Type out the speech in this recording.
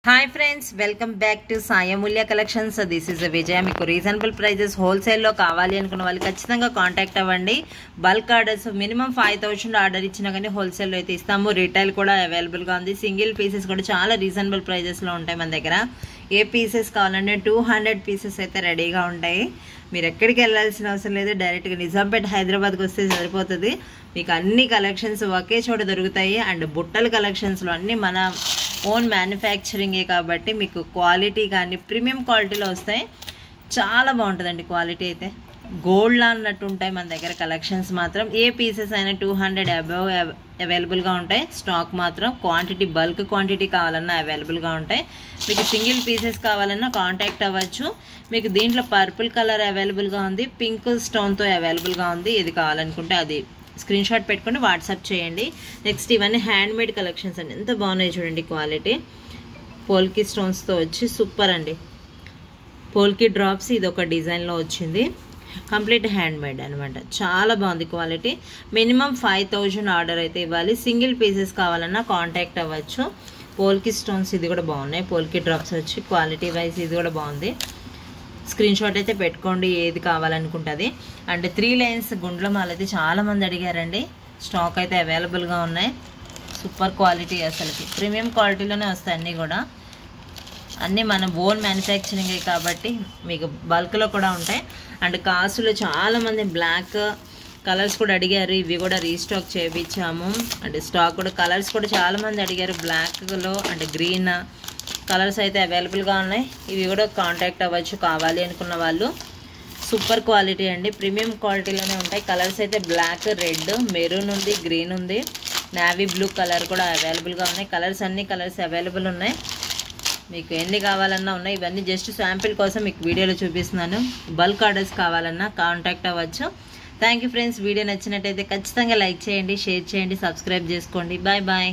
Hi friends, welcome back to Sai Amulya collections. This is Vijaya. మీకు reasonable prices హోల్సేల్లో కావాలి అనుకున్న వాళ్ళు ఖచ్చితంగా కాంటాక్ట్ అవ్వండి. బల్క్ ఆర్డర్స్ మినిమం 5000 ఆర్డర్ ఇచ్చినా కానీ హోల్సేల్లో అయితే ఇస్తాము. రీటైల్ కూడా అవైలబుల్గా ఉంది. సింగిల్ పీసెస్ కూడా చాలా రీజనబుల్ ప్రైజెస్లో ఉంటాయి మన దగ్గర. ఏ పీసెస్ కావాలంటే 200 పీసెస్ అయితే రెడీగా ఉంటాయి. మీరు ఎక్కడికి వెళ్ళాల్సిన అవసరం లేదు. డైరెక్ట్గా నిజాంపేట హైదరాబాద్కి వస్తే సరిపోతుంది. మీకు అన్ని కలెక్షన్స్ ఒకే చోట దొరుకుతాయి. అండ్ బుట్టల కలెక్షన్స్లో అన్నీ మన ఓన్ మ్యానుఫ్యాక్చరింగే కాబట్టి మీకు క్వాలిటీ కానీ ప్రీమియం క్వాలిటీలో వస్తాయి. చాలా బాగుంటుందండి క్వాలిటీ అయితే. గోల్డ్లా అన్నట్టు ఉంటాయి మన దగ్గర కలెక్షన్స్ మాత్రం. ఏ పీసెస్ అయినా 200 అబవ్ అవైలబుల్గా ఉంటాయి. స్టాక్ మాత్రం క్వాంటిటీ బల్క్ క్వాంటిటీ కావాలన్నా అవైలబుల్గా ఉంటాయి. మీకు సింగిల్ పీసెస్ కావాలన్నా కాంటాక్ట్ అవ్వచ్చు. మీకు దీంట్లో పర్పుల్ కలర్ అవైలబుల్గా ఉంది, పింక్ స్టోన్తో అవైలబుల్గా ఉంది. ఇది కావాలనుకుంటే అది స్క్రీన్ షాట్ పెట్టుకొని వాట్సాప్ చేయండి. నెక్స్ట్ ఇవన్నీ హ్యాండ్ మేడ్ కలెక్షన్స్ అండి. ఎంత బాగున్నాయి చూడండి క్వాలిటీ. పోల్కి స్టోన్స్తో వచ్చి సూపర్ అండి. పోల్కి డ్రాప్స్ ఇది ఒక డిజైన్లో వచ్చింది. కంప్లీట్ హ్యాండ్ మేడ్ అనమాట. చాలా బాగుంది క్వాలిటీ. మినిమం 5000 ఆర్డర్ అయితే ఇవ్వాలి. సింగిల్ పీసెస్ కావాలన్నా కాంటాక్ట్ అవ్వచ్చు. పోల్కి స్టోన్స్ ఇది కూడా బాగున్నాయి. పోల్కి డ్రాప్స్ వచ్చి క్వాలిటీ వైజ్ ఇది కూడా బాగుంది. స్క్రీన్ షాట్ అయితే పెట్టుకోండి ఏది కావాలనుకుంటుంది. అండ్ 3 లైన్స్ గుండ్ల మాల అయితే చాలామంది అడిగారండి. స్టాక్ అయితే అవైలబుల్గా ఉన్నాయి. సూపర్ క్వాలిటీ, అసలుకి ప్రీమియం క్వాలిటీలోనే వస్తాయి అన్నీ కూడా. అన్నీ మన ఓన్ మ్యానుఫ్యాక్చరింగే కాబట్టి మీకు బల్క్లో కూడా ఉంటాయి. అండ్ కాస్ట్లో చాలామంది బ్లాక్ కలర్స్ కూడా అడిగారు. ఇవి కూడా రీస్టాక్ చేయించాము. అంటే స్టాక్ కూడా కలర్స్ కూడా చాలామంది అడిగారు. బ్లాక్లో అంటే గ్రీన్ కలర్స్ అయితే అవైలబుల్గా ఉన్నాయి. ఇవి కూడా కాంటాక్ట్ అవ్వచ్చు కావాలి అనుకున్న వాళ్ళు. సూపర్ క్వాలిటీ అండి. ప్రీమియం క్వాలిటీలోనే ఉంటాయి. కలర్స్ అయితే బ్లాక్, రెడ్, మెరూన్ ఉంది, గ్రీన్ ఉంది, నావీ బ్లూ కలర్ కూడా అవైలబుల్గా ఉన్నాయి. కలర్స్ అన్ని కలర్స్ అవైలబుల్ ఉన్నాయి. మీకు ఎన్ని కావాలన్నా ఉన్నాయి. ఇవన్నీ జస్ట్ శాంపిల్ కోసం మీకు వీడియోలో చూపిస్తున్నాను. బల్క్ ఆర్డర్స్ కావాలన్నా కాంటాక్ట్ అవ్వచ్చు. Thank you friends. వీడియో నచ్చినట్టయితే ఖచ్చితంగా లైక్ చేయండి, షేర్ చేయండి, సబ్స్క్రైబ్ చేసుకోండి. Bye bye.